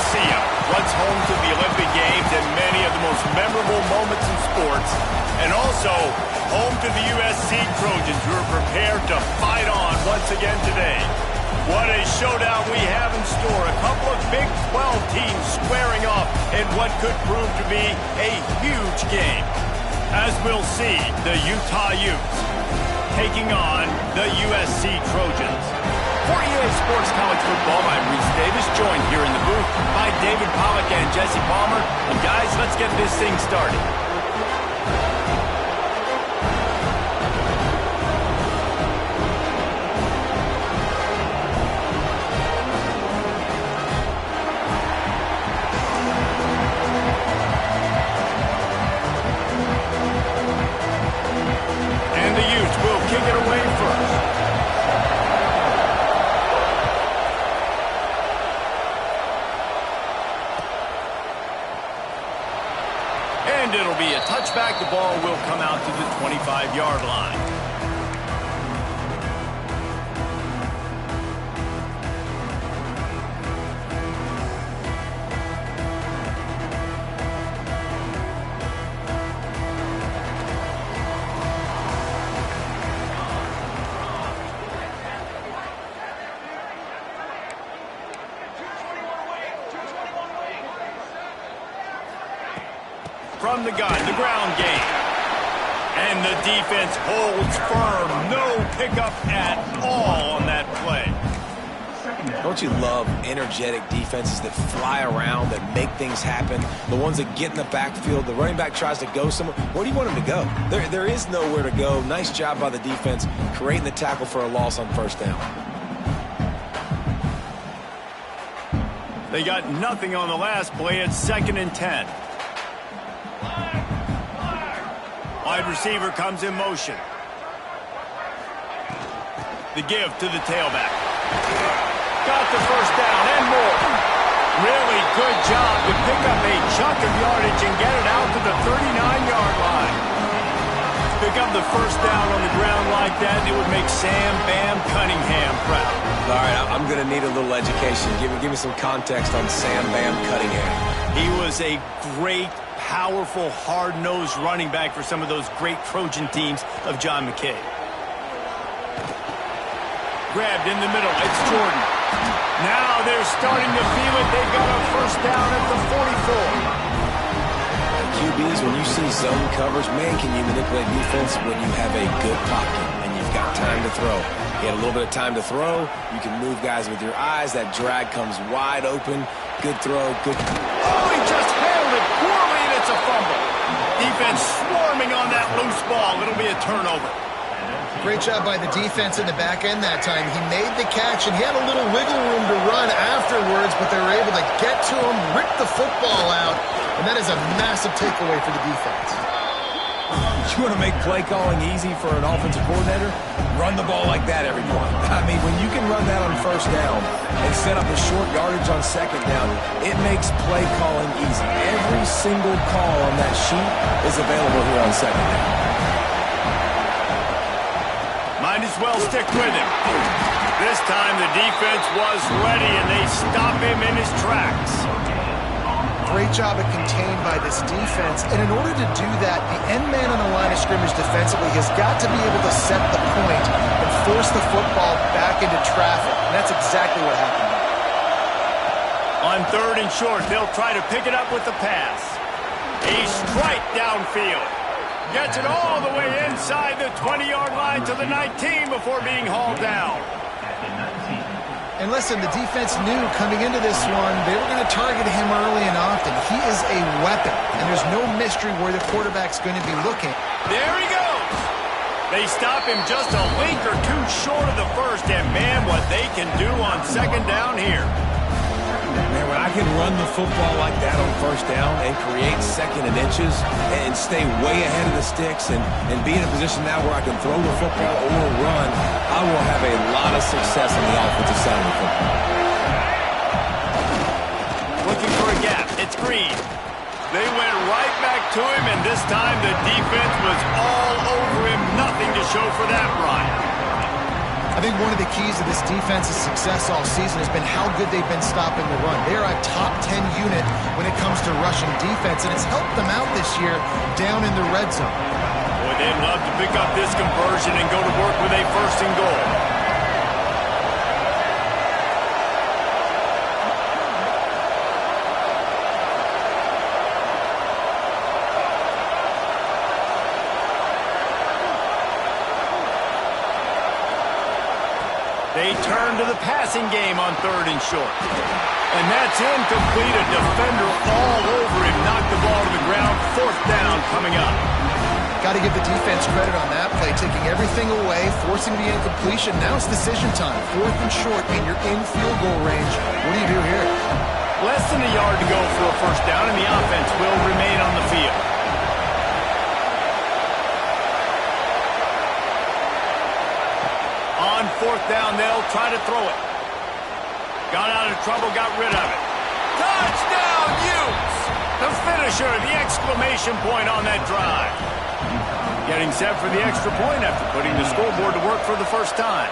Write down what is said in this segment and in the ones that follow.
Coliseum, once home to the Olympic Games and many of the most memorable moments in sports, and also home to the USC Trojans, who are prepared to fight on once again today. What a showdown we have in store. A couple of Big 12 teams squaring off in what could prove to be a huge game. As we'll see, the Utah Utes taking on the USC Trojans. For EA Sports College Football, I'm Reese Davis, joined here in the booth by David Pollack and Jesse Palmer. And guys, let's get this thing started. And it'll be a touchback. The ball will come out to the 25-yard line. From the gun, the ground game. And the defense holds firm. No pickup at all on that play. Don't you love energetic defenses that fly around, that make things happen? The ones that get in the backfield, the running back tries to go somewhere. Where do you want him to go? There is nowhere to go. Nice job by the defense, creating the tackle for a loss on first down. They got nothing on the last play. It's 2nd and 10. Wide receiver comes in motion. The give to the tailback. Got the first down and more. Really good job to pick up a chunk of yardage and get it out to the 39-yard line. Pick up the first down on the ground like that, it would make Sam Bam Cunningham proud. All right, I'm going to need a little education. Give me some context on Sam Bam Cunningham. He was a great, powerful, hard-nosed running back for some of those great Trojan teams of John McKay. Grabbed in the middle. It's Jordan. Now they're starting to feel it. They got a first down at the 44. QBs, when you see zone coverage, man, can you manipulate defense when you have a good pocket and you've got time to throw. You had a little bit of time to throw. You can move guys with your eyes. That drag comes wide open. Good throw. Good. Oh, he just handled it poorly, and it's a fumble. Defense swarming on that loose ball. It'll be a turnover. Great job by the defense in the back end that time. He made the catch, and he had a little wiggle room to run afterwards, but they were able to get to him, rip the football out, and that is a massive takeaway for the defense. You want to make play calling easy for an offensive coordinator? Run the ball like that every point. I mean, when you can run that on first down and set up a short yardage on second down, it makes play calling easy. Every single call on that sheet is available here on second down. Might as well stick with him. This time the defense was ready, and they stop him in his tracks. Great job of contained by this defense. And in order to do that, the end man on the line of scrimmage defensively has got to be able to set the point and force the football back into traffic. And that's exactly what happened. On 3rd and short, they'll try to pick it up with the pass. A strike downfield. Gets it all the way inside the 20-yard line to the 19 before being hauled down. And listen, the defense knew coming into this one, they were going to target him early and often. He is a weapon, and there's no mystery where the quarterback's going to be looking. There he goes. They stop him just a link or two short of the first, and man, what they can do on second down here. Man, when I can run the football like that on first down and create second and inches and stay way ahead of the sticks and be in a position now where I can throw the football or run, I will have a lot of success on the offensive side of the football. Looking for a gap. It's Green. They went right back to him, and this time the defense was all over him. Nothing to show for that run. I think one of the keys to this defense's success all season has been how good they've been stopping the run. They are a top 10 unit when it comes to rushing defense, and it's helped them out this year down in the red zone. Boy, they'd love to pick up this conversion and go to work with a first and goal. They turn to the passing game on 3rd and short. And that's incomplete. A defender all over him. Knocked the ball to the ground. 4th down coming up. Got to give the defense credit on that play, taking everything away, forcing the incompletion. Now it's decision time. 4th and short, and you're in field goal range. What do you do here? Less than a yard to go for a first down, and the offense will remain on the field. On 4th down, they'll try to throw it. Got out of trouble, got rid of it. Touchdown, Utes! The finisher, the exclamation point on that drive. Getting set for the extra point after putting the scoreboard to work for the first time.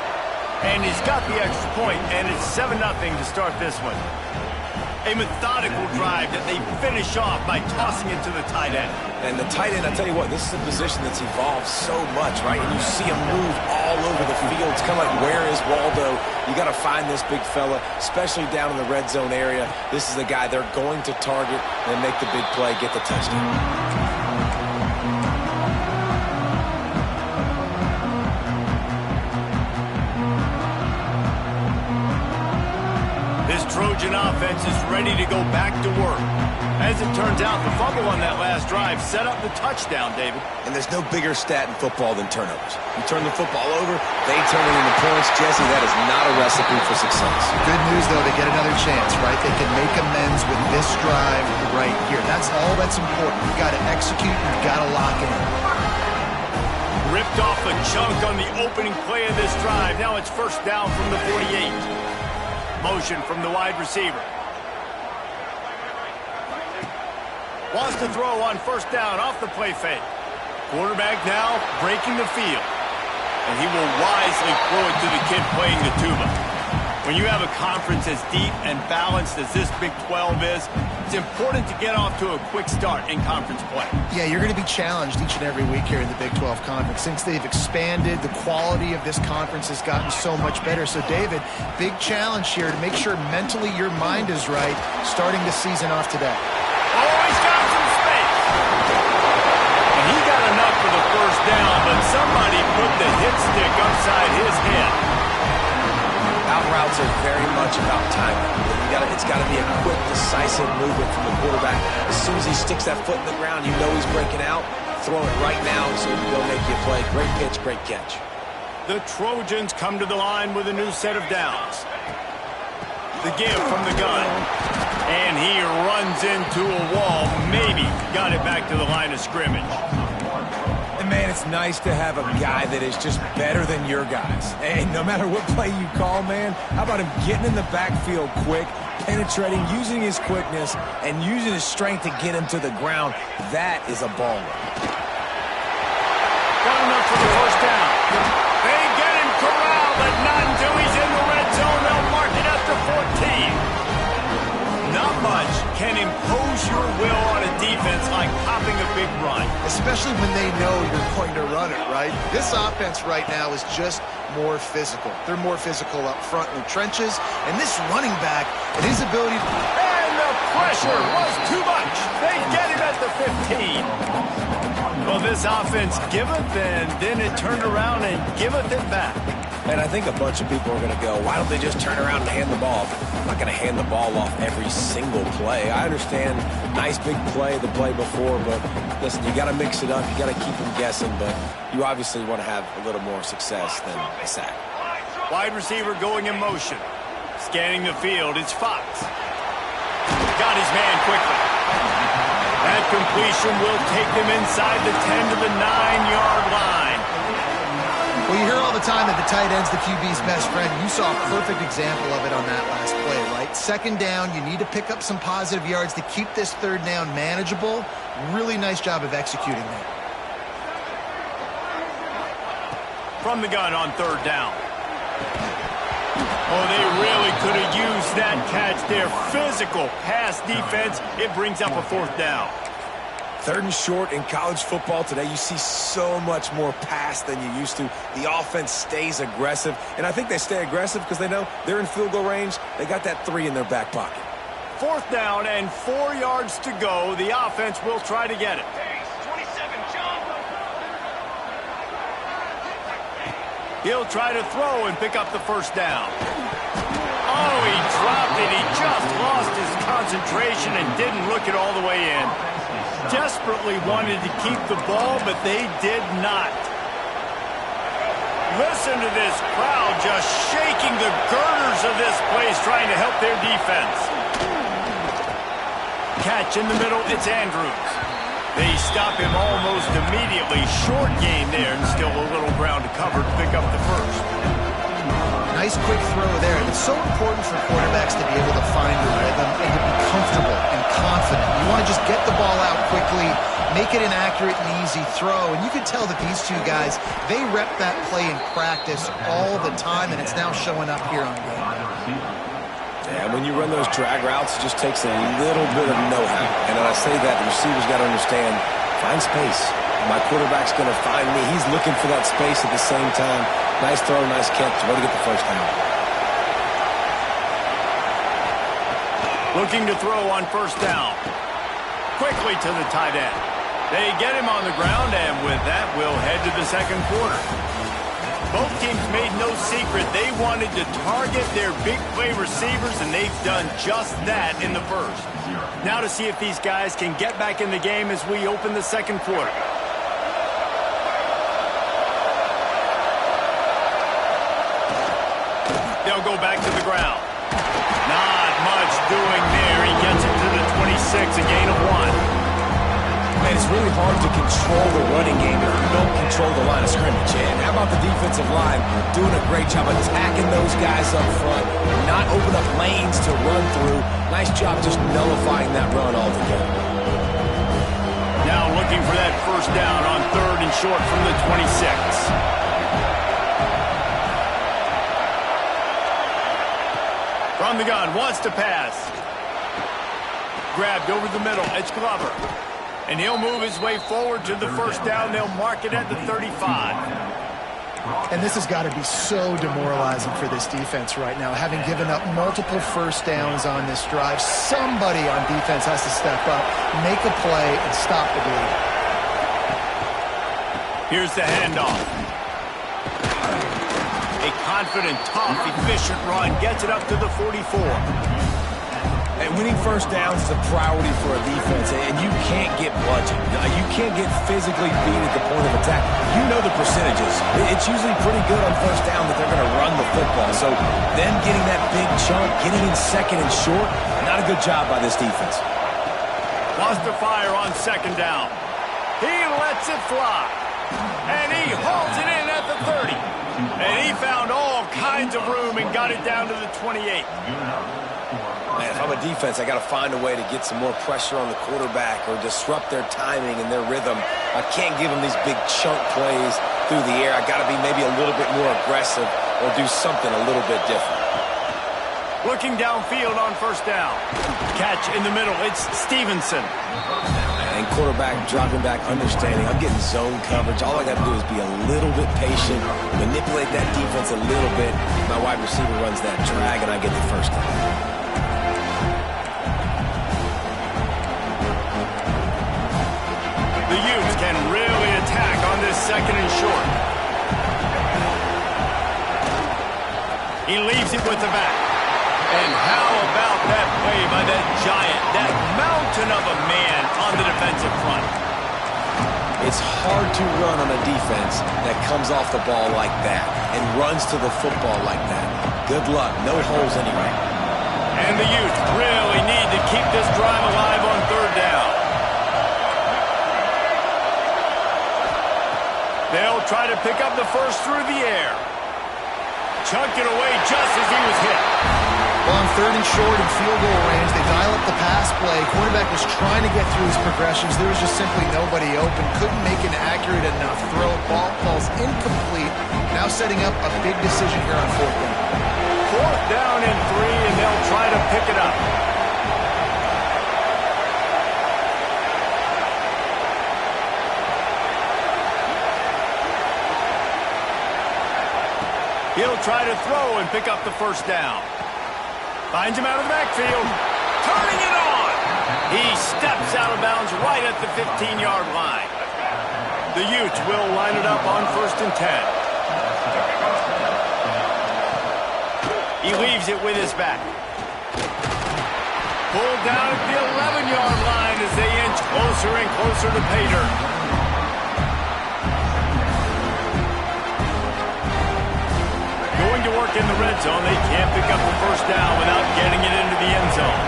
And he's got the extra point, and it's 7-0 to start this one. A methodical drive that they finish off by tossing it to the tight end. And the tight end, I tell you what, this is a position that's evolved so much, right? And you see him move all over the field. It's kind of like, where is Waldo? You got to find this big fella, especially down in the red zone area. This is the guy they're going to target and make the big play, get the touchdown. Trojan offense is ready to go back to work. As it turns out, the fumble on that last drive set up the touchdown, David. And there's no bigger stat in football than turnovers. You turn the football over, they turn it into points. Jesse, that is not a recipe for success. Good news, though, they get another chance, right? They can make amends with this drive right here. That's all that's important. You've got to execute, you've got to lock in. Ripped off a chunk on the opening play of this drive. Now it's first down from the 48. Motion from the wide receiver. Wants to throw on first down off the play fake. Quarterback now breaking the field. And he will wisely throw it to the kid playing the tuba. When you have a conference as deep and balanced as this Big 12 is, it's important to get off to a quick start in conference play. Yeah, you're going to be challenged each and every week here in the Big 12 Conference. Since they've expanded, the quality of this conference has gotten so much better. So, David, big challenge here to make sure mentally your mind is right starting the season off today. Oh, he's got some space. And he got enough for the first down, but somebody put the hit stick upside his head. Out routes are very much about timing. It's got to be a quick, decisive movement from the quarterback. As soon as he sticks that foot in the ground, you know he's breaking out. Throw it right now so he can go make you a play. Great pitch, great catch. The Trojans come to the line with a new set of downs. The give from the gun. And he runs into a wall. Maybe got it back to the line of scrimmage. And man, it's nice to have a guy that is just better than your guys. And no matter what play you call, man, how about him getting in the backfield quick, penetrating, using his quickness, and using his strength to get him to the ground. That is a baller. Got enough for the first down. They get him corralled, but not until he's in the red zone. They'll mark it up to 14. Not much can impose your will on a defense like popping a big run. Especially when they know you're going to run it, right? This offense right now is just more physical. They're more physical up front in the trenches. And this running back and his ability to... And the pressure was too much. They get him at the 15. Well, this offense giveth, and then it turned around and giveth it back. And I think a bunch of people are going to go, why don't they just turn around and hand the ball? I'm not going to hand the ball off every single play. I understand, nice big play, the play before, but listen, you got to mix it up. You got to keep them guessing, but you obviously want to have a little more success than a sack. Wide receiver going in motion. Scanning the field, it's Fox. Got his man quickly. That completion will take them inside the 10 to the 9-yard line. Well, you hear all the time that the tight end's the QB's best friend. You saw a perfect example of it on that last play, right? Second down, you need to pick up some positive yards to keep this third down manageable. Really nice job of executing that. From the gun on third down. Oh, they really could have used that catch there. Physical pass defense. It brings up a 4th down. 3rd and short in college football today. You see so much more pass than you used to. The offense stays aggressive, and I think they stay aggressive because they know they're in field goal range. They got that 3 in their back pocket. 4th down and 4 yards to go. The offense will try to get it. He'll try to throw and pick up the 1st down. Oh, he dropped it. He just lost his concentration and didn't look it all the way in. Desperately wanted to keep the ball, but they did not. Listen to this crowd just shaking the girders of this place, trying to help their defense. Catch in the middle, it's Andrews. They stop him almost immediately. Short gain there, and still a little ground to cover to pick up the 1st. Nice quick throw there. It's so important for quarterbacks to be able to find the rhythm and to be comfortable and confident. You want to just get the ball out quickly, make it an accurate and easy throw. And you can tell that these 2 guys, they rep that play in practice all the time, and it's now showing up here on game day. Yeah, when you run those drag routes, it just takes a little bit of know-how. And when I say that, the receiver's got to understand, find space. My quarterback's going to find me. He's looking for that space at the same time. Nice throw, nice catch. Way to get the 1st down. Looking to throw on 1st down. Quickly to the tight end. They get him on the ground, and with that, we'll head to the 2nd quarter. Both teams made no secret they wanted to target their big play receivers, and they've done just that in the 1st. Now to see if these guys can get back in the game as we open the 2nd quarter. They'll go back to the ground. Not much doing there. He gets it to the 26, a gain of 1. Man, it's really hard to control the running game if you don't control the line of scrimmage. And how about the defensive line doing a great job attacking those guys up front, not open up lanes to run through. Nice job just nullifying that run altogether. Now looking for that 1st down on 3rd and short from the 26. From the gun, wants to pass. Grabbed over the middle, it's Glover. And he'll move his way forward to the 1st down. They'll mark it at the 35. And this has got to be so demoralizing for this defense right now. Having given up multiple 1st downs on this drive, somebody on defense has to step up, make a play, and stop the bleed. Here's the handoff. A confident, tough, efficient run gets it up to the 44. And winning 1st downs is a priority for a defense, and you can't get bludgeoned. You can't get physically beat at the point of attack. You know the percentages. It's usually pretty good on 1st down that they're going to run the football. So them getting that big chunk, getting in 2nd and short, not a good job by this defense. Wants to fire on 2nd down. He lets it fly. And he hauls it in at the 30. And he found all kinds of room and got it down to the 28. Man, if I'm a defense, I got to find a way to get some more pressure on the quarterback or disrupt their timing and their rhythm. I can't give them these big chunk plays through the air. I got to be maybe a little bit more aggressive or do something a little bit different. Looking downfield on 1st down. Catch in the middle. It's Stevenson. And quarterback dropping back, understanding I'm getting zone coverage. All I got to do is be a little bit patient, manipulate that defense a little bit. My wide receiver runs that drag, and I get the 1st down. The Utes can really attack on this 2nd and short. He leaves it with the back. And how about that play by that giant, that mountain of a man on the defensive front? It's hard to run on a defense that comes off the ball like that and runs to the football like that. Good luck. No holes anyway. And the Utes really need to keep this drive alive on 3rd down. They'll try to pick up the 1st through the air. Chunked it away just as he was hit. Well, on third and short and field goal range. They dial up the pass play. Quarterback was trying to get through his progressions. There was just simply nobody open. Couldn't make an accurate enough throw. Ball falls incomplete. Now setting up a big decision here on fourth down. Fourth down and 3, and they'll try to pick it up. He'll try to throw and pick up the first down. Finds him out of the backfield. Turning it on. He steps out of bounds right at the 15-yard line. The Utes will line it up on 1st and 10. He leaves it with his back. Pulled down at the 11-yard line as they inch closer and closer to pay dirt. Going to work in the red zone. They can't pick up the first down without getting it into the end zone.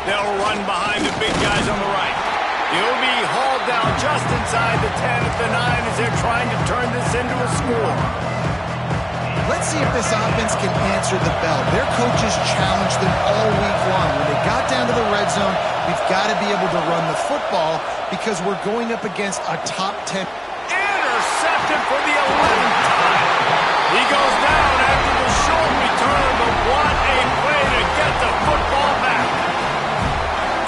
They'll run behind the big guys on the right. He'll be hauled down just inside the 10 at the 9 as they're trying to turn this into a score. Let's see if this offense can answer the bell. Their coaches challenged them all week long. When they got down to the red zone, we've got to be able to run the football because we're going up against a top 10. Intercepted for the 11th time. He goes down after the short return, but what a play to get the football back.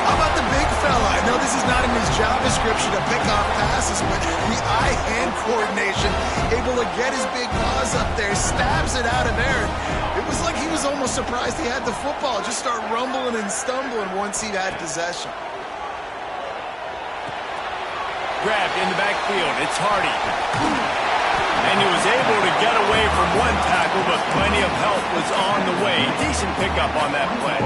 How about the big fella? I know this is not in his job description to pick off passes, but the eye-hand coordination, able to get his big paws up there, stabs it out of there. It was like he was almost surprised he had the football. Just start rumbling and stumbling once he'd had possession. Grabbed in the backfield. It's Hardy. And he was able to get away from one tackle, but plenty of help was on the way. Decent pickup on that play.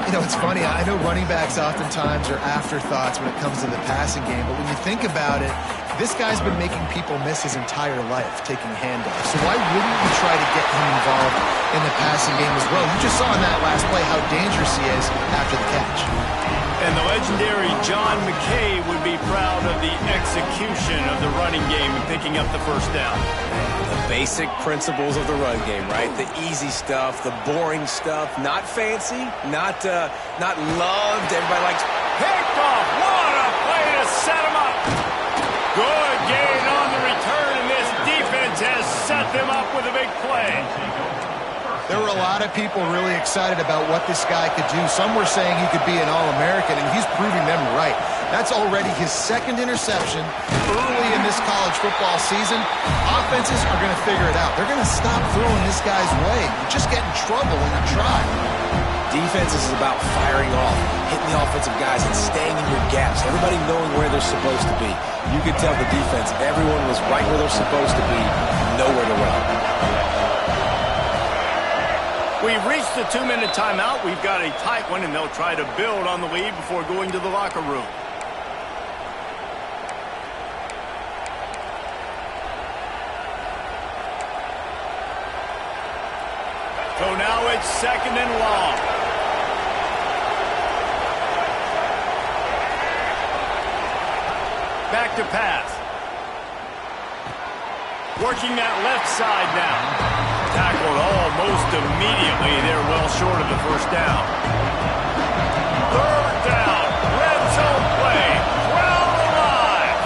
You know, it's funny. I know running backs oftentimes are afterthoughts when it comes to the passing game, but when you think about it, this guy's been making people miss his entire life taking handoffs. So why wouldn't you try to get him involved in the passing game as well? You just saw in that last play how dangerous he is after the catch. And the legendary John McKay would be proud of the execution of the running game and picking up the first down. The basic principles of the run game, right? The easy stuff, the boring stuff, not fancy, not loved. Everybody likes. Picked off. What a play to set him up. Good gain on the return, and this defense has set them up with a big play. There were a lot of people really excited about what this guy could do. Some were saying he could be an All-American, and he's proving them right. That's already his second interception early in this college football season. Offenses are going to figure it out. They're going to stop throwing this guy's way. You just get in trouble when you try. Defenses is about firing off, hitting the offensive guys, and staying in your gaps. Everybody knowing where they're supposed to be. You could tell the defense, everyone was right where they're supposed to be, nowhere to run. We've reached the 2-minute timeout. We've got a tight one, and they'll try to build on the lead before going to the locker room. So now it's 2nd and long. Back to pass. Working that left side now. Tackled almost immediately. They're well short of the first down. 3rd down. Red zone play. 12 alive.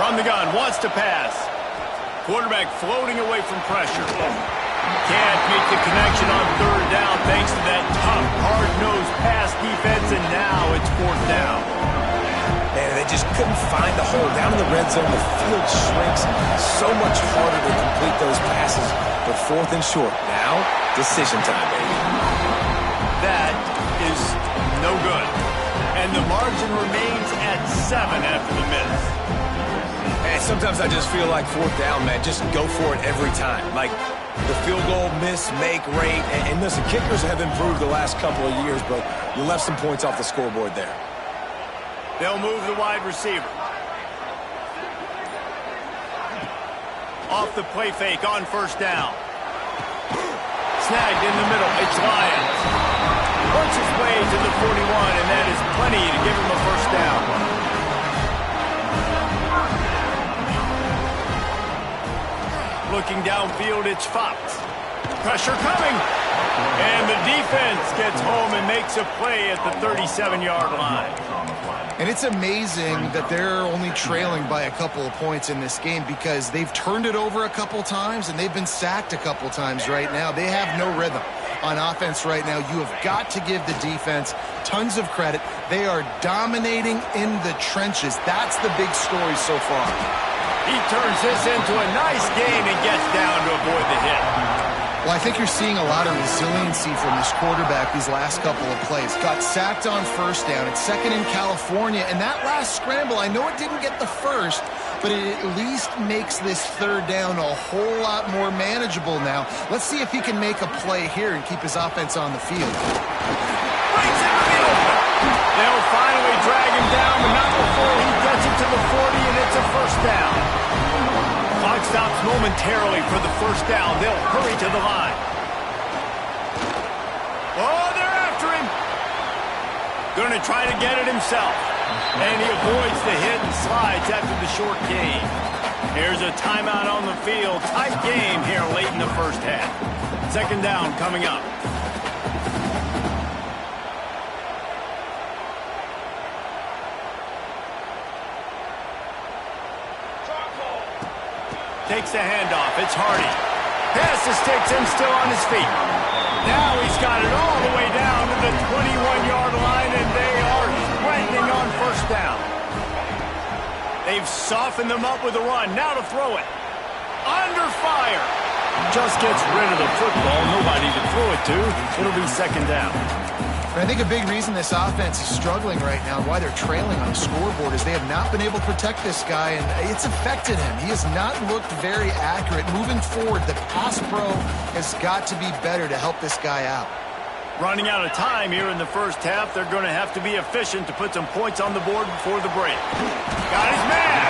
From the gun. Wants to pass. Quarterback floating away from pressure. Can't make the connection on 3rd down thanks to that tough, hard-nosed pass defense, and now it's 4th down. Man, they just couldn't find the hole. Down in the red zone, the field shrinks. So much harder to complete those passes. But 4th and short. Now, decision time, baby. That is no good. And the margin remains at 7 after the miss. And sometimes I just feel like 4th down, man. Just go for it every time. Like the field goal miss, make rate. And listen, kickers have improved the last couple of years, but you left some points off the scoreboard there. They'll move the wide receiver. Off the play fake on 1st down. Snagged in the middle. It's Lyons. Works his way to the 41, and that is plenty to give him a 1st down. Looking downfield, it's Fox. Pressure coming. And the defense gets home and makes a play at the 37-yard line. And it's amazing that they're only trailing by a couple of points in this game because they've turned it over a couple times and they've been sacked a couple times right now. They have no rhythm on offense right now. You have got to give the defense tons of credit. They are dominating in the trenches. That's the big story so far. He turns this into a nice game and gets down to avoid the hit. Well, I think you're seeing a lot of resiliency from this quarterback these last couple of plays. Got sacked on first down. It's second in California. And that last scramble, I know it didn't get the first, but it at least makes this third down a whole lot more manageable now. Let's see if he can make a play here and keep his offense on the field. Breaks into the open. They'll finally drag him down, but not before he gets it to the 40, and it's a first down. Clock stops momentarily for the first down. They'll hurry to the line. Oh, they're after him. Going to try to get it himself. And he avoids the hit and slides after the short gain. Here's a timeout on the field. Tight game here late in the first half. Second down coming up. Takes the handoff. It's Hardy. Passes takes him still on his feet. Now he's got it all the way down to the 21-yard line, and they are threatening on first down. They've softened them up with a run. Now to throw it. Under fire. Just gets rid of the football. Nobody to throw it to. It'll be second down. I think a big reason this offense is struggling right now, why they're trailing on the scoreboard, is they have not been able to protect this guy, and it's affected him. He has not looked very accurate. Moving forward, the pass pro has got to be better to help this guy out. Running out of time here in the first half. They're going to have to be efficient to put some points on the board before the break. Got his man.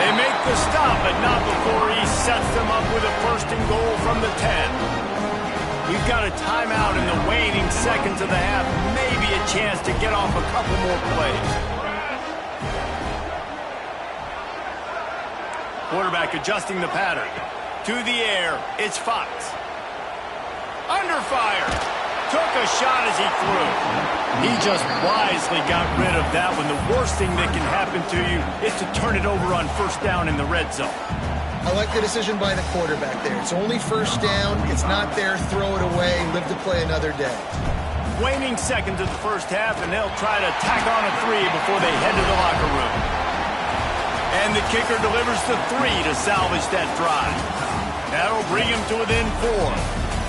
They make the stop, but not before he sets them up with a first and goal from the 10. We've got a timeout in the waning seconds of the half. Maybe a chance to get off a couple more plays. Quarterback adjusting the pattern. To the air, it's Fox. Under fire. Took a shot as he threw. He just wisely got rid of that one. The worst thing that can happen to you is to turn it over on first down in the red zone. I like the decision by the quarterback there. It's only first down. It's not there. Throw it away. Live to play another day. Waning seconds of the first half, and they'll try to tack on a 3 before they head to the locker room. And the kicker delivers the 3 to salvage that drive. That'll bring him to within 4.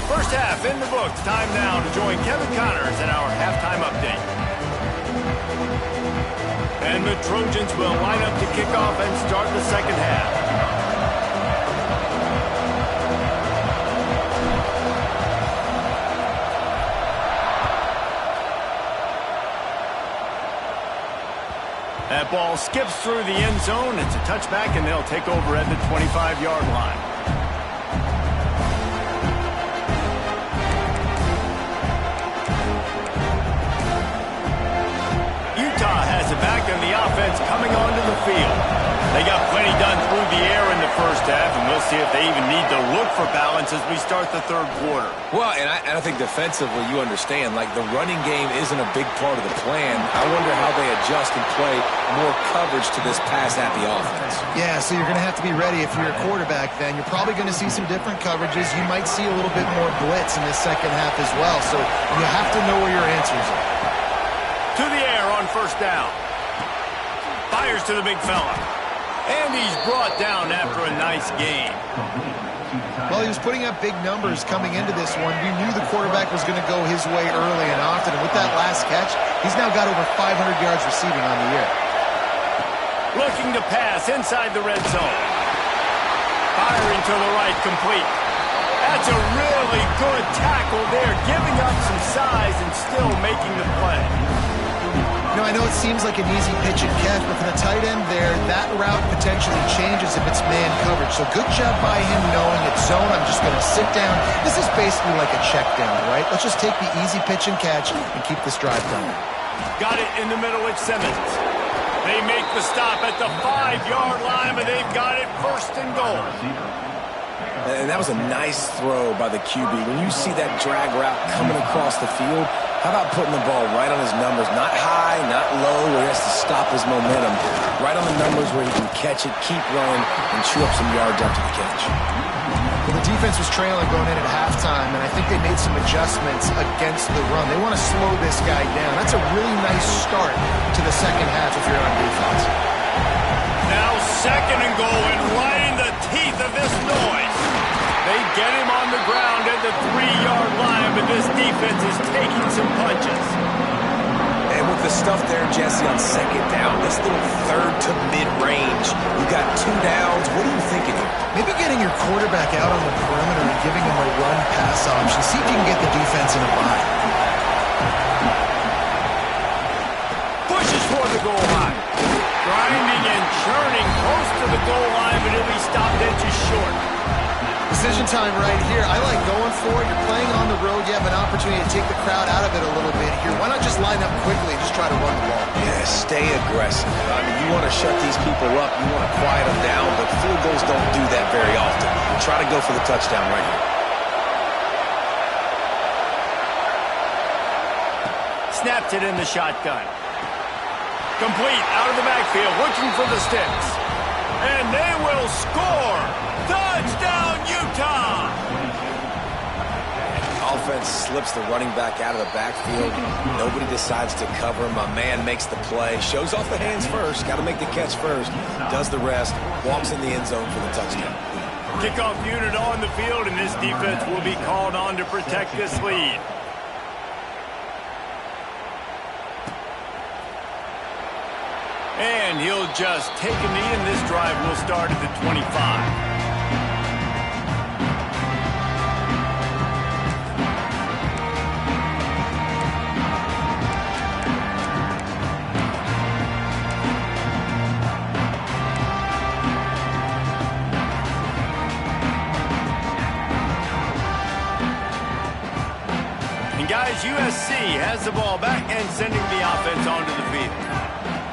First half in the books. Time now to join Kevin Connors in our halftime update. And the Trojans will line up to kick off and start the second half. That ball skips through the end zone. It's a touchback, and they'll take over at the 25-yard line. Utah has it back, and the offense coming onto the field. They got plenty done through the air in the first half, and we'll see if they even need to look for balance as we start the third quarter. Well, and I think defensively, you understand, like the running game isn't a big part of the plan. I wonder how they adjust and play more coverage to this pass-happy offense. Yeah, so you're going to have to be ready if you're a quarterback then. You're probably going to see some different coverages. You might see a little bit more blitz in this second half as well, so you have to know where your answers are. To the air on first down. Fires to the big fella. And he's brought down after a nice game. Well, he was putting up big numbers coming into this one. We knew the quarterback was going to go his way early and often. And with that last catch, he's now got over 500 yards receiving on the year. Looking to pass inside the red zone. Firing to the right, complete. That's a really good tackle there, giving up some size and still making the play. You know, I know it seems like an easy pitch and catch, but for the tight end there, that route potentially changes if it's man coverage. So good job by him knowing it's zone. I'm just going to sit down. This is basically like a check down, right? Let's just take the easy pitch and catch and keep this drive going. Got it in the middle with Simmons. They make the stop at the 5-yard line, but they've got it first and goal. And that was a nice throw by the QB. When you see that drag route coming across the field, how about putting the ball right on his numbers? Not high, not low, where he has to stop his momentum. Right on the numbers where he can catch it, keep running, and chew up some yards after the catch. Well, the defense was trailing going in at halftime, and I think they made some adjustments against the run. They want to slow this guy down. That's a really nice start to the second half if you're on defense. Now second and goal, and right in the teeth of this noise. They get him on the ground at the 3-yard line, but this defense is taking some punches. And with the stuff there, Jesse, on second down, this little third to mid-range, you got 2 downs. What are you thinking here? Maybe getting your quarterback out on the perimeter and giving him a run-pass option. See if you can get the defense in a bind. Pushes for the goal line. Grinding and churning close to the goal line, but he'll be stopped inches short. Decision time right here. I like going for it. You're playing on the road. You have an opportunity to take the crowd out of it a little bit here. Why not just line up quickly and just try to run the ball? Yeah, stay aggressive. I mean, you want to shut these people up. You want to quiet them down, but field goals don't do that very often. Try to go for the touchdown right here. Snaps it in the shotgun. Complete out of the backfield, looking for the sticks. And they will score. Touchdown, Utah! Offense slips the running back out of the backfield. Nobody decides to cover him. My man makes the play. Shows off the hands first. Got to make the catch first. Does the rest. Walks in the end zone for the touchdown. Kickoff unit on the field, and this defense will be called on to protect this lead. And he'll just take a knee, and this drive will start at the 25. And guys, USC has the ball back and sending the offense onto the field.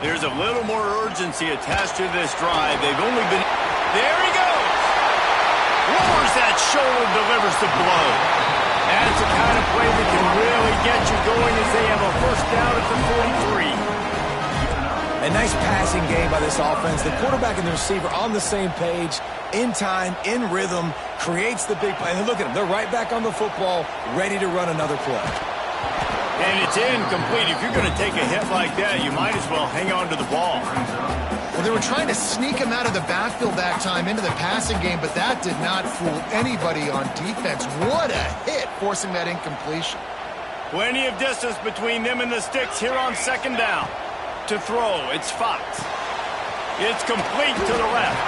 There's a little more urgency attached to this drive. They've only been... There he goes! Lowers that shoulder, delivers the blow. That's the kind of play that can really get you going as they have a first down at the 43. A nice passing game by this offense. The quarterback and the receiver on the same page, in time, in rhythm, creates the big play. And look at them. They're right back on the football, ready to run another play. And it's incomplete. If you're going to take a hit like that, you might as well hang on to the ball. Well, they were trying to sneak him out of the backfield that time into the passing game, but that did not fool anybody on defense. What a hit, forcing that incompletion. Plenty of distance between them and the sticks here on second down. To throw, it's Fox. It's complete to the left.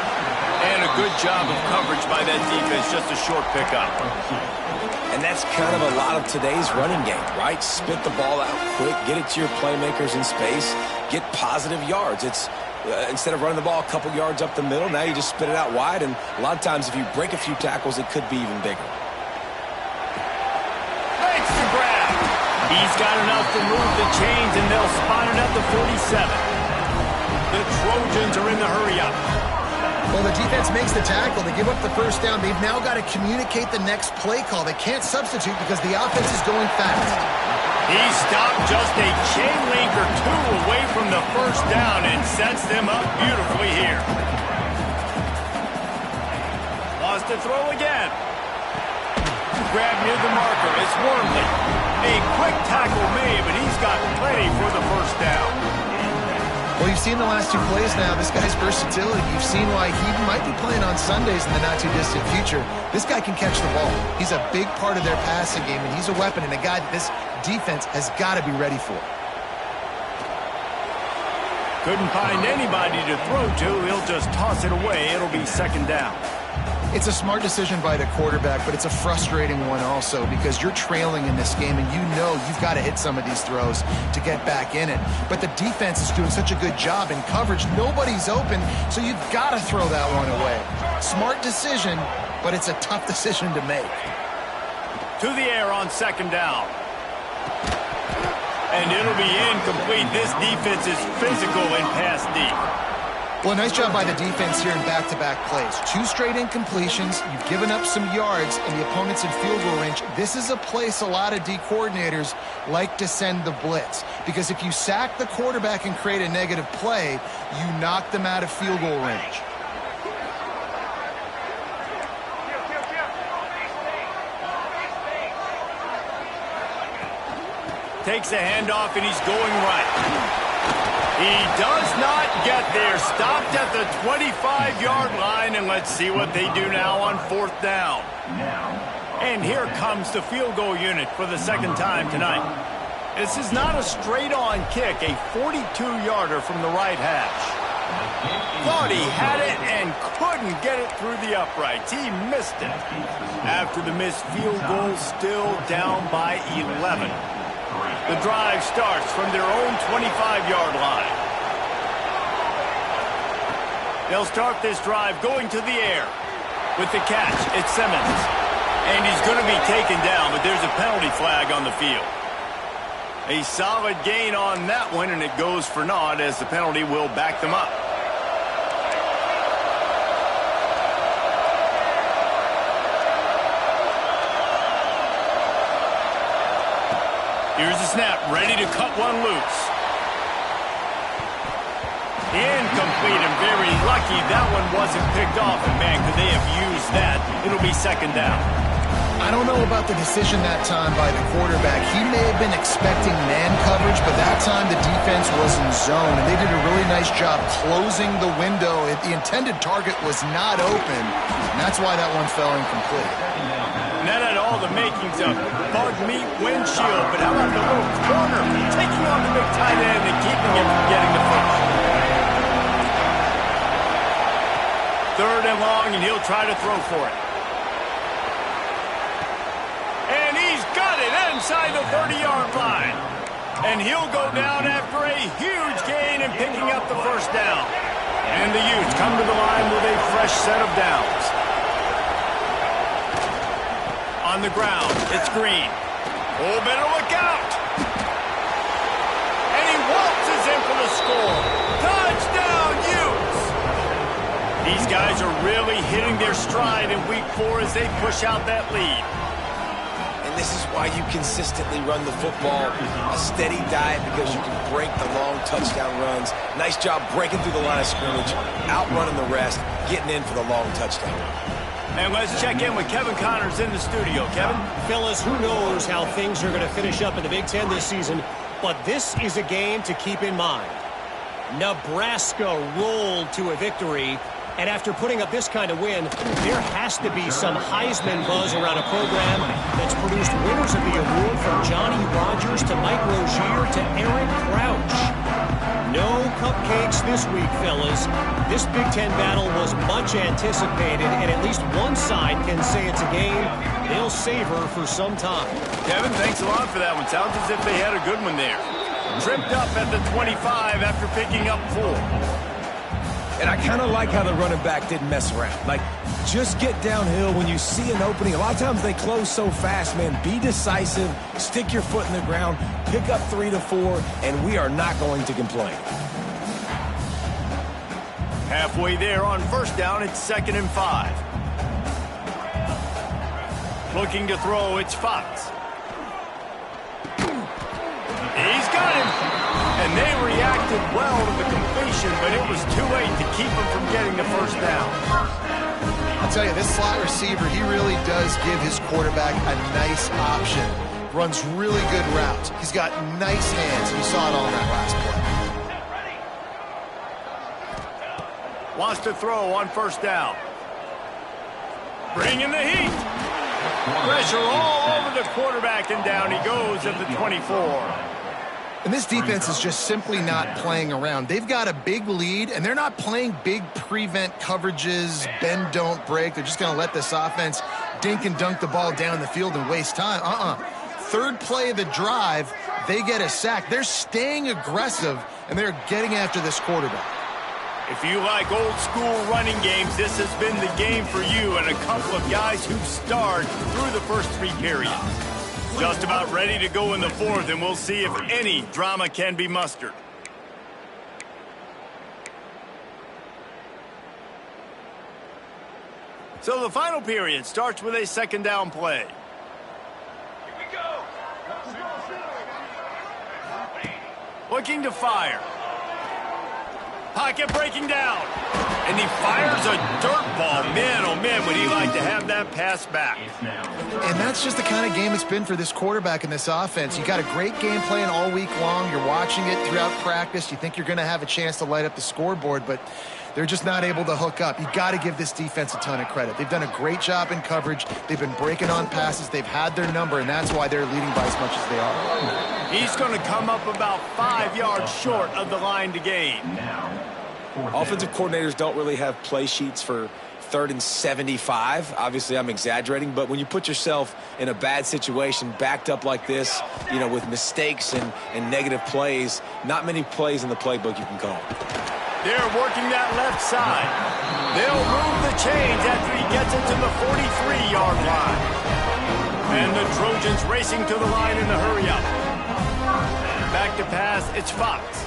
And a good job of coverage by that defense, just a short pickup. And that's kind of a lot of today's running game, right? Spit the ball out quick, get it to your playmakers in space, get positive yards. It's instead of running the ball a couple yards up the middle, now you just spit it out wide, and a lot of times if you break a few tackles, it could be even bigger. Thanks to grab. He's got enough to move the chains, and they'll spot it at the 47. The Trojans are in the hurry-up. Well, the defense makes the tackle. They give up the first down. They've now got to communicate the next play call. They can't substitute because the offense is going fast. He stopped just a chain link or two away from the first down and sets them up beautifully here. Lost to throw again. Grab near the marker. It's Wormley. A quick tackle made, but he's got plenty for the first down. Well, you've seen the last two plays now. This guy's versatility. You've seen why he might be playing on Sundays in the not-too-distant future. This guy can catch the ball. He's a big part of their passing game, and he's a weapon and a guy that this defense has got to be ready for. Couldn't find anybody to throw to. He'll just toss it away. It'll be second down. It's a smart decision by the quarterback, but it's a frustrating one also because you're trailing in this game and you know you've got to hit some of these throws to get back in it. But the defense is doing such a good job in coverage. Nobody's open, so you've got to throw that one away. Smart decision, but it's a tough decision to make. To the air on second down. And it'll be incomplete. This defense is physical and pass deep. Well, nice job by the defense here in back-to-back plays. 2 straight incompletions, you've given up some yards, and the opponent's in field goal range. This is a place a lot of D coordinators like to send the blitz, because if you sack the quarterback and create a negative play, you knock them out of field goal range. Takes a handoff, and he's going right. He does not get there. Stopped at the 25-yard line, and let's see what they do now on 4th down. And here comes the field goal unit for the second time tonight. This is not a straight-on kick, a 42-yarder from the right hash. Thought he had it and couldn't get it through the uprights. He missed it. After the missed field goal, still down by 11. The drive starts from their own 25-yard line. They'll start this drive going to the air. With the catch, it's Simmons. And he's going to be taken down, but there's a penalty flag on the field. A solid gain on that one, and it goes for naught as the penalty will back them up. Here's the snap, ready to cut one loose. Incomplete, and very lucky that one wasn't picked off. And man, could they have used that? It'll be 2nd down. I don't know about the decision that time by the quarterback. He may have been expecting man coverage, but that time the defense was in zone, and they did a really nice job closing the window. The intended target was not open, and that's why that one fell incomplete. And that had all the makings of bug meat windshield, but how about the little corner taking on the big tight end and keeping him from getting the first? 3rd and long, and he'll try to throw for it. And he's got it inside the 30-yard line. And he'll go down after a huge gain and picking up the 1st down. And the Utes come to the line with a fresh set of downs. On the ground, it's Green. Oh, better look out. And he waltzes in for the score. Touchdown, Utes. These guys are really hitting their stride in week 4 as they push out that lead. And this is why you consistently run the football, a steady diet, because you can break the long touchdown runs. Nice job breaking through the line of scrimmage, outrunning the rest, getting in for the long touchdown. And let's check in with Kevin Connors in the studio. Kevin? Fellas, who knows how things are going to finish up in the Big Ten this season, but this is a game to keep in mind. Nebraska rolled to a victory, and after putting up this kind of win, there has to be some Heisman buzz around a program that's produced winners of the award from Johnny Rodgers to Mike Rozier to Eric Crouch. No cupcakes this week, fellas. This Big Ten battle was much anticipated, and at least one side can say it's a game they'll savor for some time. Kevin, thanks a lot for that one. Sounds as if they had a good one there. Tripped up at the 25 after picking up 4. And I kind of like how the running back didn't mess around. Like, just get downhill when you see an opening. A lot of times they close so fast, man. Be decisive, stick your foot in the ground, pick up 3 to 4, and we are not going to complain. Halfway there on 1st down, it's 2nd and 5. Looking to throw, it's Fox. He's got him. And they reacted well to the completion, but it was too late to keep him from getting the 1st down. I'll tell you, this slot receiver, he really does give his quarterback a nice option. Runs really good routes. He's got nice hands, and you saw it all in that last play. Wants to throw on 1st down. Bringing the heat. Pressure all over the quarterback, and down he goes at the 24. And this defense is just simply not playing around. They've got a big lead, and they're not playing big prevent coverages, bend, don't break. They're just going to let this offense dink and dunk the ball down the field and waste time. 3rd play of the drive, they get a sack. They're staying aggressive, and they're getting after this quarterback. If you like old school running games, this has been the game for you and a couple of guys who've starred through the first 3 periods. Just about ready to go in the 4th, and we'll see if any drama can be mustered. So the final period starts with a second down play. Looking to fire. Pocket breaking down. And he fires a dirt ball. Man, oh man, would he like to have that pass back. And that's just the kind of game it's been for this quarterback in this offense. You got a great game plan all week long. You're watching it throughout practice. You think you're going to have a chance to light up the scoreboard, but they're just not able to hook up. You got to give this defense a ton of credit. They've done a great job in coverage. They've been breaking on passes. They've had their number, and that's why they're leading by as much as they are. He's going to come up about 5 yards short of the line to gain. Offensive coordinators don't really have play sheets for 3rd and 75. Obviously, I'm exaggerating, but when you put yourself in a bad situation, backed up like this, you know, with mistakes and negative plays, not many plays in the playbook you can call. They're working that left side. They'll move the chains after he gets it to the 43-yard line. And the Trojans racing to the line in the hurry-up. Back to pass, it's Fox.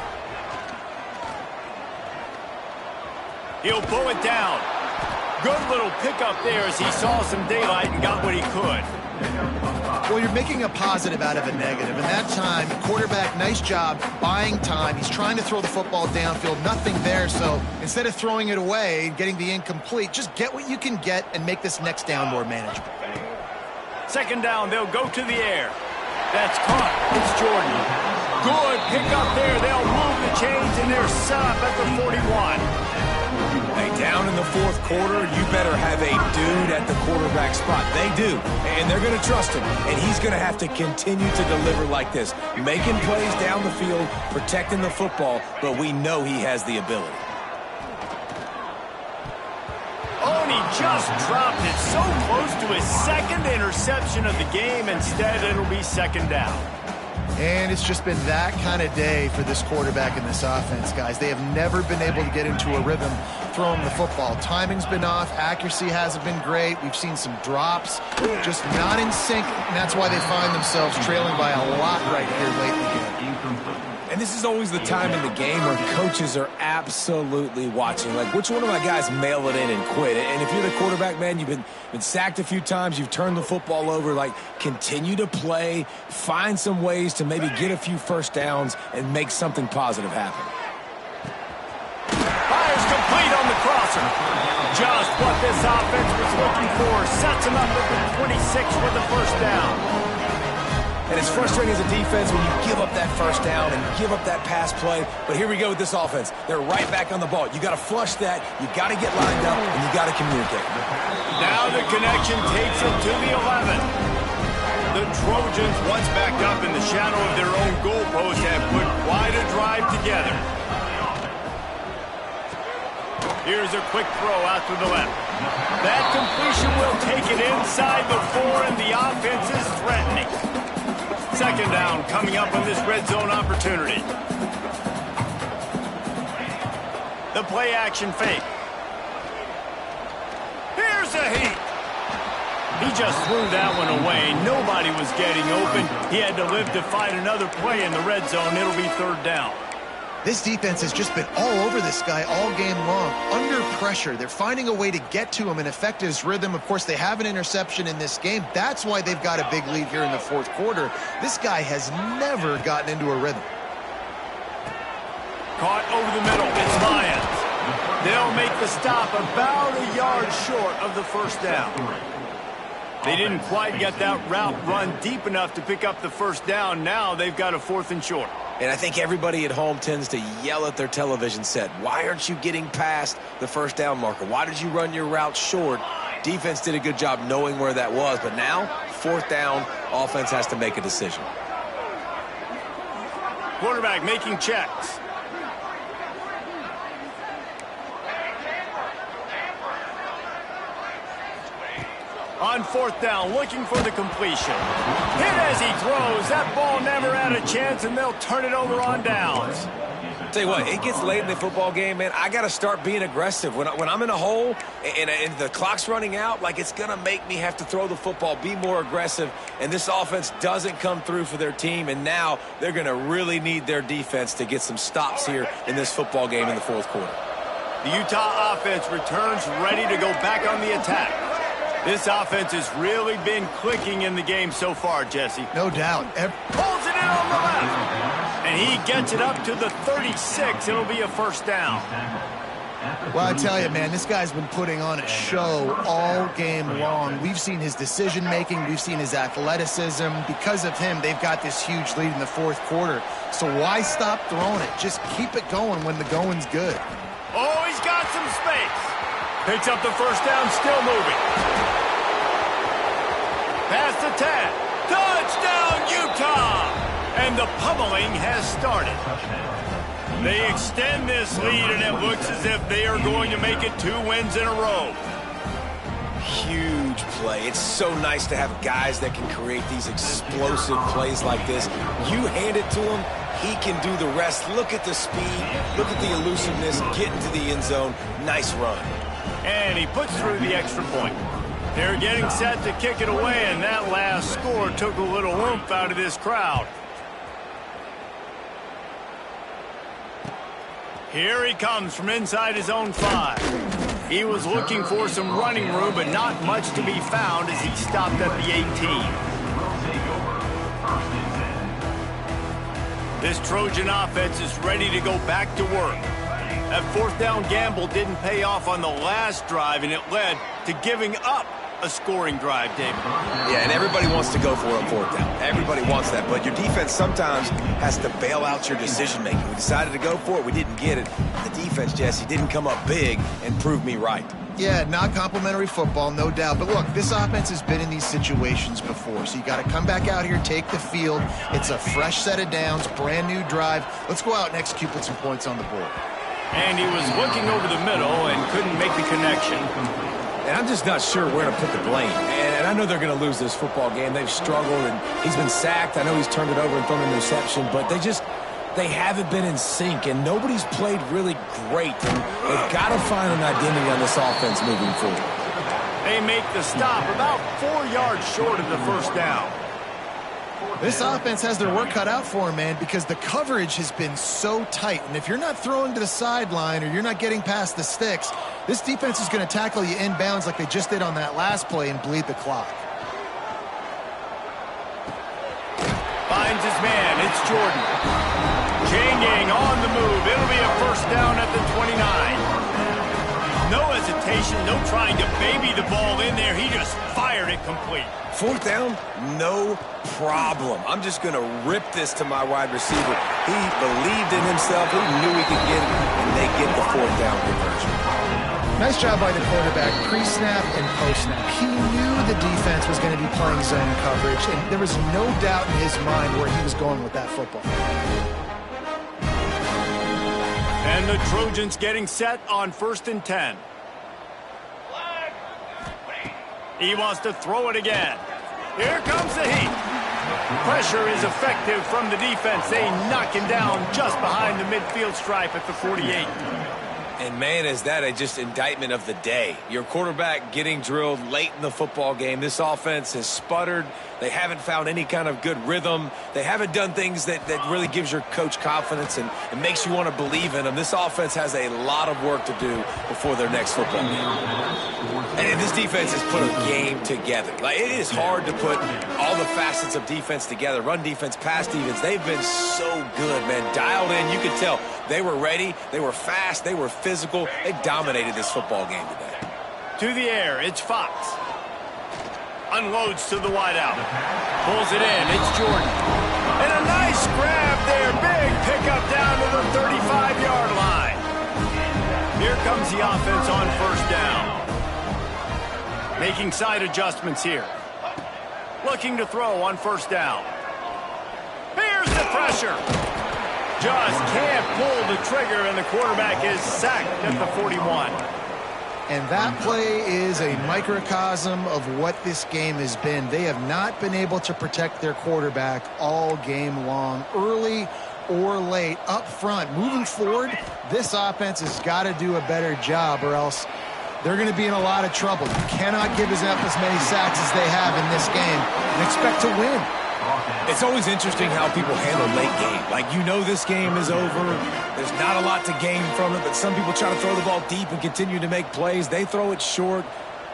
He'll pull it down. Good little pickup there as he saw some daylight and got what he could. Well, you're making a positive out of a negative. And that time, quarterback, nice job buying time. He's trying to throw the football downfield. Nothing there. So instead of throwing it away and getting the incomplete, just get what you can get and make this next down more manageable. Second down, they'll go to the air. That's caught. It's Jordan. Good pickup there. They'll move the chains and they're set up at the 41. Hey, down in the fourth quarter, you better have a dude at the quarterback spot. They do, and they're going to trust him, and he's going to have to continue to deliver like this, making plays down the field, protecting the football, but we know he has the ability. Oh, and he just dropped it so close to his second interception of the game. Instead, it'll be second down. And it's just been that kind of day for this quarterback in this offense, guys. They have never been able to get into a rhythm throwing the football. Timing's been off. Accuracy hasn't been great. We've seen some drops, just not in sync, and that's why they find themselves trailing by a lot right here late in the game. And this is always the time in the game where coaches are absolutely watching. Like, which one of my guys mail it in and quit? And if you're the quarterback, man, you've been sacked a few times, you've turned the football over, like, continue to play, find some ways to maybe get a few first downs and make something positive happen. Fires complete on the crosser. Just what this offense was looking for. Sets him up at the 26 for the first down. And it's frustrating as a defense when you give up that first down and give up that pass play. But here we go with this offense. They're right back on the ball. You got to flush that. You got to get lined up, and you got to communicate. Now the connection takes it to the 11. The Trojans, once backed up in the shadow of their own goalpost, have put quite a drive together. Here's a quick throw out to the left. That completion will take it inside the 4, and the offense is threatening. Second down coming up on this red zone opportunity. The play action fake. Here's a heat. He just threw that one away. Nobody was getting open. He had to live to fight another play in the red zone. It'll be third down. This defense has just been all over this guy all game long. Under pressure, they're finding a way to get to him and affect his rhythm. Of course, they have an interception in this game. That's why they've got a big lead here in the fourth quarter. This guy has never gotten into a rhythm. Caught over the middle. It's Lyons. They'll make the stop about a yard short of the first down. They didn't quite get that route run deep enough to pick up the first down. Now they've got a 4th and short. And I think everybody at home tends to yell at their television set. Why aren't you getting past the first down marker? Why did you run your route short? Defense did a good job knowing where that was. But now, 4th down, offense has to make a decision. Quarterback making checks. On 4th down, looking for the completion. Hit as he throws. That ball never had a chance, and they'll turn it over on downs. Tell you what, it gets late in the football game, man. I got to start being aggressive. When I'm in a hole and the clock's running out, like, it's going to make me have to throw the football, be more aggressive. And this offense doesn't come through for their team, and now they're going to really need their defense to get some stops here in this football game in the fourth quarter. The Utah offense returns ready to go back on the attack. This offense has really been clicking in the game so far, Jesse. No doubt. Pulls it in on the left. And he gets it up to the 36. It'll be a first down. Well, I tell you, man, this guy's been putting on a show all game long. We've seen his decision-making. We've seen his athleticism. Because of him, they've got this huge lead in the fourth quarter. So why stop throwing it? Just keep it going when the going's good. Oh, he's got some space. Picks up the first down, still moving. Past the 10. Touchdown, Utah! And the pummeling has started. They extend this lead, and it looks as if they are going to make it 2 wins in a row. Huge play. It's so nice to have guys that can create these explosive plays like this. You hand it to him, he can do the rest. Look at the speed. Look at the elusiveness. Get into the end zone. Nice run. And he puts through the extra point. They're getting set to kick it away, and that last score took a little oomph out of this crowd. Here he comes from inside his own 5. He was looking for some running room, but not much to be found as he stopped at the 18. This Trojan offense is ready to go back to work. That fourth down gamble didn't pay off on the last drive, and it led to giving up a scoring drive, David. Yeah, and everybody wants to go for a fourth down. Everybody wants that, but your defense sometimes has to bail out your decision-making. We decided to go for it. We didn't get it. The defense, Jesse, didn't come up big and prove me right. Yeah, not complimentary football, no doubt. But look, this offense has been in these situations before, so you got to come back out here, take the field. It's a fresh set of downs, brand new drive. Let's go out and execute, put some points on the board. And he was looking over the middle and couldn't make the connection. And I'm just not sure where to put the blame. And I know they're going to lose this football game. They've struggled, and he's been sacked. I know he's turned it over and thrown an interception, but they haven't been in sync, and nobody's played really great. And they've got to find an identity on this offense moving forward. They make the stop about 4 yards short of the first down. This offense has their work cut out for them, man, because the coverage has been so tight. And if you're not throwing to the sideline or you're not getting past the sticks, this defense is going to tackle you inbounds like they just did on that last play and bleed the clock. Finds his man. It's Jordan. Changing on the move. It'll be a first down at the 29. No hesitation, no trying to baby the ball in there. He just fired it complete. Fourth down, no problem. I'm just going to rip this to my wide receiver. He believed in himself. He knew he could get it, and they get the fourth down conversion. Nice job by the quarterback, pre-snap and post-snap. He knew the defense was going to be playing zone coverage, and there was no doubt in his mind where he was going with that football. And the Trojans getting set on 1st and 10. He wants to throw it again. Here comes the heat. Pressure is effective from the defense. They knock him down just behind the midfield stripe at the 48. And, man, is that a just indictment of the day. Your quarterback getting drilled late in the football game. This offense has sputtered. They haven't found any kind of good rhythm. They haven't done things that really gives your coach confidence and makes you want to believe in them. This offense has a lot of work to do before their next football game. And this defense has put a game together. Like, it is hard to put all the facets of defense together. Run defense, pass defense. They've been so good, man. Dialed in. You could tell they were ready. They were fast. They were physical. They dominated this football game today. To the air, it's Fox. Unloads to the wideout. Pulls it in, it's Jordan. And a nice grab there. Big pickup down to the 35-yard line. Here comes the offense on first down. Making side adjustments here. Looking to throw on first down. Here's the pressure. Just can't pull the trigger, and the quarterback is sacked at the 41. And that play is a microcosm of what this game has been. They have not been able to protect their quarterback all game long, early or late, up front. Moving forward, this offense has got to do a better job, or else they're going to be in a lot of trouble. You cannot give up as many sacks as they have in this game and expect to win. It's always interesting how people handle late game. Like, you know this game is over. There's not a lot to gain from it, but some people try to throw the ball deep and continue to make plays. They throw it short.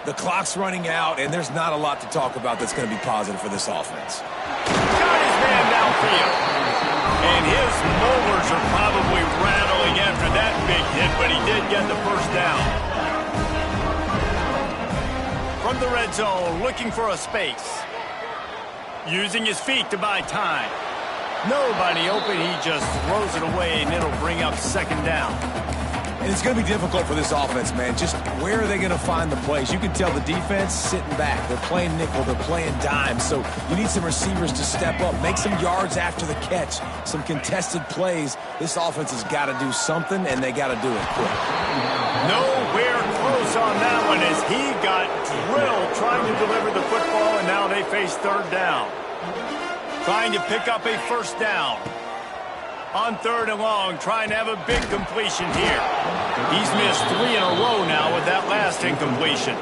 The clock's running out, and there's not a lot to talk about that's going to be positive for this offense. Got his man downfield. And his molars are probably rattling after that big hit, but he did get the first down. From the red zone, looking for a space. Using his feet to buy time. Nobody open, he just throws it away, and it'll bring up second down. And it's going to be difficult for this offense, man. Just where are they going to find the plays? You can tell the defense sitting back. They're playing nickel. They're playing dime. So you need some receivers to step up, make some yards after the catch, some contested plays. This offense has got to do something, and they got to do it quick. Nowhere close on that one as he got drilled trying to deliver the football, and now they face third down. Trying to pick up a first down. On third and long, trying to have a big completion here. He's missed 3 in a row now with that last incompletion.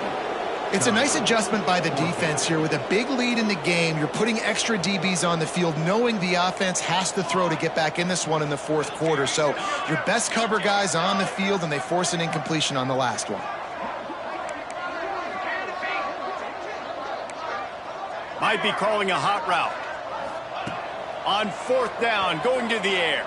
It's a nice adjustment by the defense here. With a big lead in the game, you're putting extra DBs on the field, knowing the offense has to throw to get back in this one in the fourth quarter. So your best cover guys on the field, and they force an incompletion on the last one. Might be calling a hot route. On fourth down, going to the air.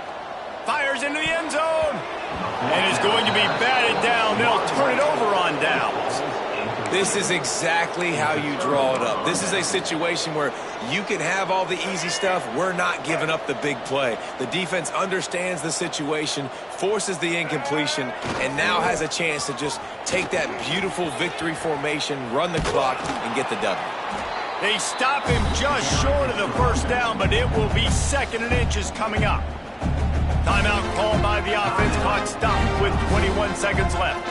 Fires into the end zone. And is going to be batted down. They'll turn it over on downs. This is exactly how you draw it up. This is a situation where you can have all the easy stuff. We're not giving up the big play. The defense understands the situation, forces the incompletion, and now has a chance to just take that beautiful victory formation, run the clock, and get the W. They stop him just short of the first down, but it will be second and inches coming up. Timeout called by the offense. Clock stopped with 21 seconds left.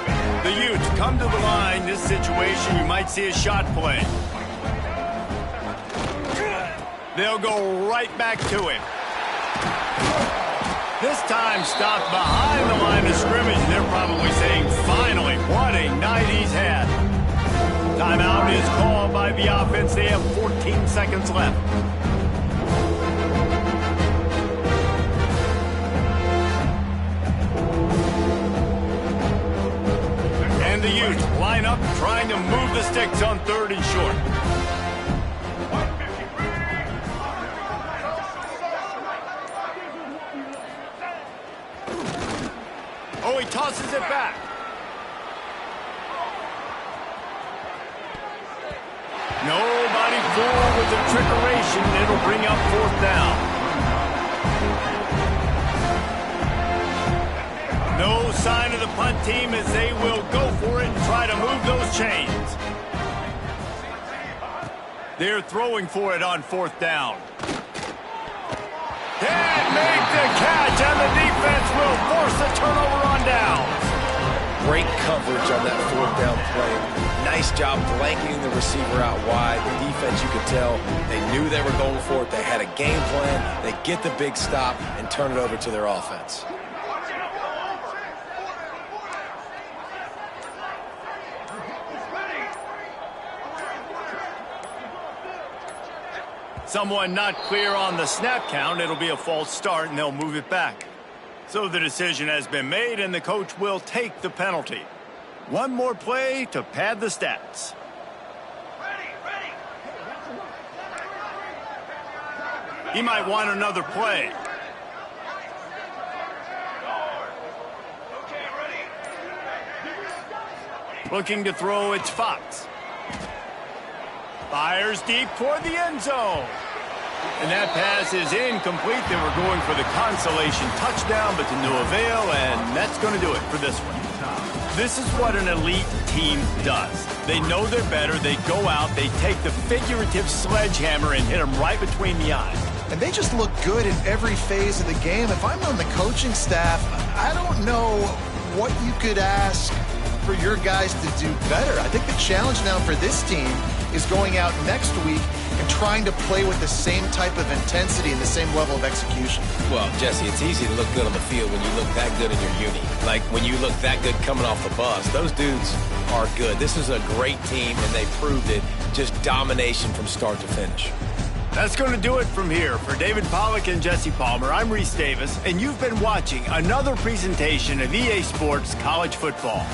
The Utes come to the line. This situation, you might see a shot play. They'll go right back to him. This time stopped behind the line of scrimmage. They're probably saying, finally, what a night he's had. Timeout is called by the offense. They have 14 seconds left. And the Utes line up, trying to move the sticks on third and short. Oh, he tosses it back. Nobody fooled with the trickeration. It'll bring up fourth down. No sign of the punt team as they will go for it and try to move those chains. They're throwing for it on fourth down. Can't make the catch, and the defense will force the turnover on downs. Great coverage on that fourth down play. Nice job blanketing the receiver out wide. The defense, you could tell, they knew they were going for it. They had a game plan. They get the big stop and turn it over to their offense. Someone not clear on the snap count. It'll be a false start, and they'll move it back. So the decision has been made, and the coach will take the penalty. One more play to pad the stats. He might want another play. Looking to throw, it's Fox. Fires deep toward the end zone. And that pass is incomplete. They were going for the consolation touchdown, but to no avail, and that's going to do it for this one. This is what an elite team does. They know they're better. They go out, they take the figurative sledgehammer and hit them right between the eyes. And they just look good in every phase of the game. If I'm on the coaching staff, I don't know what you could ask for your guys to do better. I think the challenge now for this team is going out next week and trying to play with the same type of intensity and the same level of execution. Well, Jesse, it's easy to look good on the field when you look that good in your uni. Like when you look that good coming off the bus. Those dudes are good. This is a great team, and they proved it. Just domination from start to finish. That's going to do it from here. For David Pollack and Jesse Palmer, I'm Reese Davis, and you've been watching another presentation of EA Sports College Football.